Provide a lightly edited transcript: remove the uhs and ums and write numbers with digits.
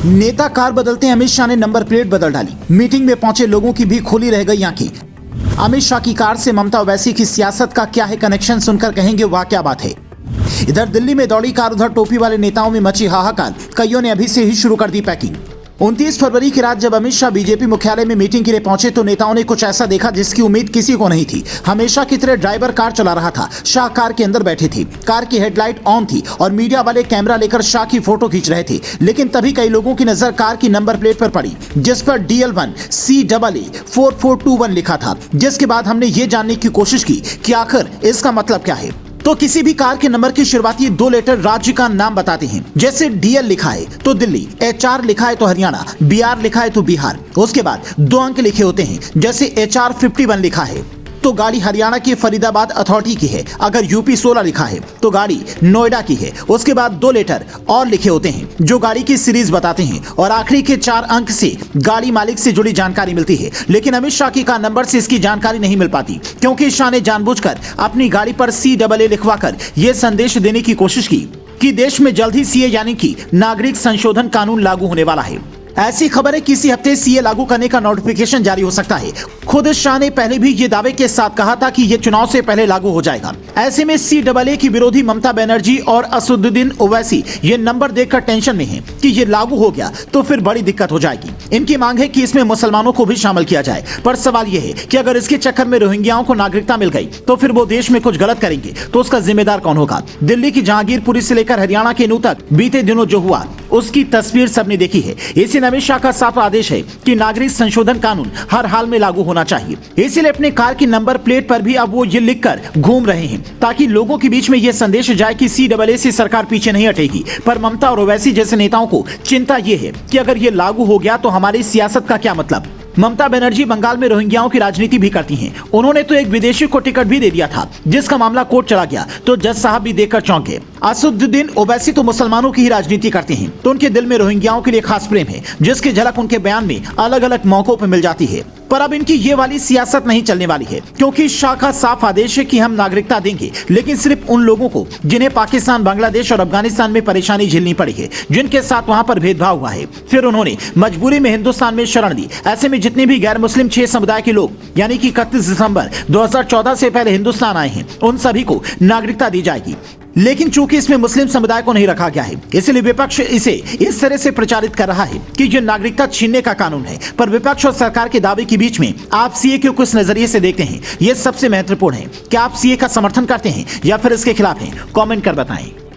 नेता कार बदलते हैं, अमित शाह ने नंबर प्लेट बदल डाली। मीटिंग में पहुंचे लोगों की भी खुली रह गई आंखें। अमित शाह की कार से ममता ओवैसी की सियासत का क्या है कनेक्शन, सुनकर कहेंगे वाह क्या बात है। इधर दिल्ली में दौड़ी कार, उधर टोपी वाले नेताओं में मची हाहाकार। कईयों ने अभी से ही शुरू कर दी पैकिंग। 29 फरवरी की रात जब अमित शाह बीजेपी मुख्यालय में मीटिंग के लिए पहुंचे तो नेताओं ने कुछ ऐसा देखा जिसकी उम्मीद किसी को नहीं थी। हमेशा की तरह ड्राइवर कार चला रहा था, शाह कार के अंदर बैठे थे। कार की हेडलाइट ऑन थी और मीडिया वाले कैमरा लेकर शाह की फोटो खींच रहे थे। लेकिन तभी कई लोगों की नजर कार की नंबर प्लेट पर पड़ी जिस पर DL1 CAA 4421 लिखा था। जिसके बाद हमने ये जानने की कोशिश की कि आखिर इसका मतलब क्या है। तो किसी भी कार के नंबर की शुरुआती 2 लेटर राज्य का नाम बताते हैं। जैसे DL लिखा है तो दिल्ली, HR लिखा है तो हरियाणा, BR लिखा है तो बिहार। उसके बाद 2 अंक लिखे होते हैं। जैसे HR 51 लिखा है तो गाड़ी हरियाणा की फरीदाबाद अथॉरिटी की है। अगर UP 16 लिखा है तो गाड़ी नोएडा की है। उसके बाद 2 लेटर और लिखे होते हैं जो गाड़ी की सीरीज बताते हैं और आखिरी के 4 अंक से गाड़ी मालिक से जुड़ी जानकारी मिलती है। लेकिन अमित शाह की कार नंबर से इसकी जानकारी नहीं मिल पाती, क्योंकि शाह ने जानबूझकर अपनी गाड़ी पर CAA लिखवाकर यह संदेश देने की कोशिश की कि देश में जल्द ही CA यानी कि नागरिक संशोधन कानून लागू होने वाला है। ऐसी खबर है किसी हफ्ते CA लागू करने का नोटिफिकेशन जारी हो सकता है। खुद शाह ने पहले भी ये दावे के साथ कहा था कि ये चुनाव से पहले लागू हो जाएगा। ऐसे में CAA की विरोधी ममता बनर्जी और असदुद्दीन ओवैसी ये नंबर देखकर टेंशन में हैं कि ये लागू हो गया तो फिर बड़ी दिक्कत हो जाएगी। इनकी मांग है कि इसमें मुसलमानों को भी शामिल किया जाए। पर सवाल यह है कि अगर इसके चक्कर में रोहिंग्याओं को नागरिकता मिल गई तो फिर वो देश में कुछ गलत करेंगे तो उसका जिम्मेदार कौन होगा। दिल्ली की जहांगीरपुरी से लेकर हरियाणा के नू तक बीते दिनों जो हुआ उसकी तस्वीर सबने देखी है। इसी अमित शाह का साफ आदेश है कि नागरिक संशोधन कानून हर हाल में लागू होना चाहिए। इसीलिए अपने कार की नंबर प्लेट पर भी अब वो ये लिखकर घूम रहे हैं ताकि लोगों के बीच में ये संदेश जाए कि CAA से सरकार पीछे नहीं हटेगी। पर ममता और ओवैसी जैसे नेताओं को चिंता ये है कि अगर ये लागू हो गया तो हमारी सियासत का क्या मतलब। ममता बनर्जी बंगाल में रोहिंग्याओं की राजनीति भी करती हैं। उन्होंने तो एक विदेशी को टिकट भी दे दिया था जिसका मामला कोर्ट चला गया तो जज साहब भी देखकर चौंक गए। असदुद्दीन ओवैसी तो मुसलमानों की ही राजनीति करते हैं तो उनके दिल में रोहिंग्याओं के लिए खास प्रेम है, जिसकी झलक उनके बयान में अलग अलग मौकों पर मिल जाती है। पर अब इनकी ये वाली सियासत नहीं चलने वाली है, क्योंकि शाह का साफ आदेश है कि हम नागरिकता देंगे लेकिन सिर्फ उन लोगों को जिन्हें पाकिस्तान, बांग्लादेश और अफगानिस्तान में परेशानी झेलनी पड़ी है, जिनके साथ वहां पर भेदभाव हुआ है। फिर उन्होंने मजबूरी में हिंदुस्तान में शरण ली। ऐसे में जितने भी गैर मुस्लिम 6 समुदाय के लोग यानी कि 31 दिसंबर 2014 से पहले हिंदुस्तान आए हैं उन सभी को नागरिकता दी जाएगी। लेकिन चूंकि इसमें मुस्लिम समुदाय को नहीं रखा गया है, इसलिए विपक्ष इसे इस तरह से प्रचारित कर रहा है कि यह नागरिकता छीनने का कानून है। पर विपक्ष और सरकार के दावे के बीच में आप CA को किस नजरिए से देखते हैं, यह सबसे महत्वपूर्ण है। क्या आप CA का समर्थन करते हैं या फिर इसके खिलाफ हैं? कमेंट कर बताएं।